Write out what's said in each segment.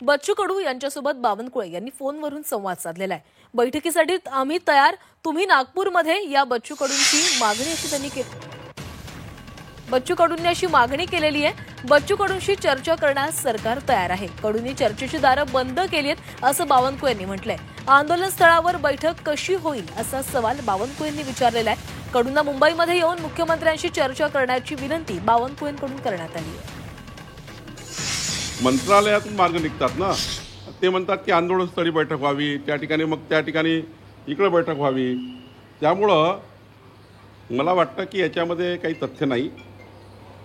बच्चू कडू यांच्यासोबत बावनकुळे यांनी फोनवरून संवाद साधलेला आहे। बैठकीसाठी आम्ही तयार, तुम्ही नागपूरमध्ये या बच्चू कडूंनी अशी मागणी केलेली आहे। बच्चू कडूंशी चर्चा करण्यास सरकार तयार आहे। कडूंनी चर्चेची दारं बंद केली आहेत असं बावनकुळे यांनी म्हटलंय। आंदोलन स्थळावर बैठक कशी होईल असा सवाल बावनकुळे यांनी विचारलेला आहे। कडूंना मुंबईमध्ये येऊन मुख्यमंत्र्यांशी चर्चा करण्याची विनंती बावनकुळेंकडून करण्यात आली आहे। मंत्रालयातून मार्ग निघतात ना, ते म्हणतात की आंदोलनस्थळी बैठक व्हावी, त्या ठिकाणी मग त्या ठिकाणी इकडे बैठक व्हावी। त्यामुळं मला वाटतं की याच्यामध्ये काही तथ्य नाही।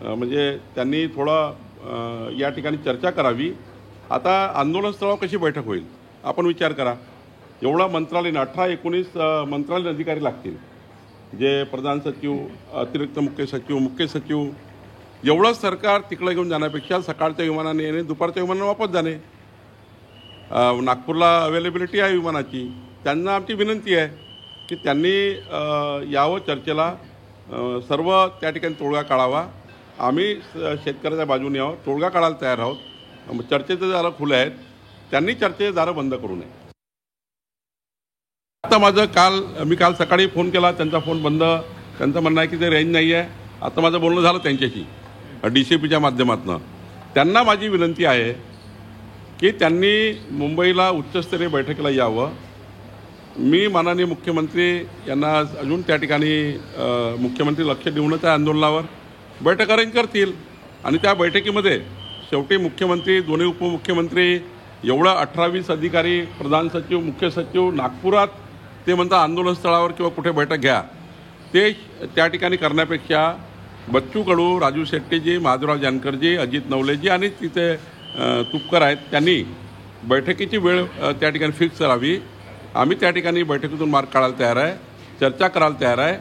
म्हणजे त्यांनी थोडं या ठिकाणी चर्चा करावी। आता आंदोलनस्थळावर कशी बैठक होईल आपण विचार करा। एवढा मंत्रालय 18-19 मंत्रालय अधिकारी लागतील, जे प्रधान सचिव, अतिरिक्त मुख्य सचिव एवढं सरकार तिकडे घेऊन जाण्यापेक्षा सकाळच्या विमानाने येणे, दुपारच्या विमानाने वापस जाणे। नागपूरला अवेलेबिलिटी आहे विमानाची। त्यांना आमची विनंती आहे की त्यांनी यावं चर्चेला, सर्व त्या ठिकाणी तोडगा काढावा। आम्ही शेतकऱ्याच्या बाजूने आहोत, तोडगा काढायला तयार आहोत। चर्चेचे दारं खुले आहेत, त्यांनी चर्चेचे दारं बंद करू नये। आता मी काल सकाळी फोन केला, त्यांचा फोन बंद। त्यांचं म्हणणं आहे की ते रेंज नाही आहे। आता माझं बोलणं झालं त्यांच्याशी DCPच्या माध्यमातून। त्यांना माझी विनंती आहे की त्यांनी मुंबईला उच्चस्तरीय बैठकीला यावं। मी माननीय मुख्यमंत्री यांना अजून त्या ठिकाणी मुख्यमंत्री लक्ष देऊनच त्या आंदोलनावर बैठक अरेंज करतील आणि त्या बैठकीमध्ये शेवटी मुख्यमंत्री, दोन्ही उपमुख्यमंत्री, एवढं 18-20 अधिकारी, प्रधान सचिव, मुख्य सचिव नागपुरात ते म्हणतात आंदोलनस्थळावर किंवा कुठे बैठक घ्या, ते त्या ठिकाणी करण्यापेक्षा बच्चू कडू, राजू शेट्टीजी, माधवराव जानकरजी, अजित नवलेजी आणि तिथे तुपकर आहेत, त्यांनी बैठकीची वेळ त्या ठिकाणी फिक्स करावी। आम्ही त्या ठिकाणी बैठकीतून मार्ग काढायला तयार आहे, चर्चा करायला तयार आहे।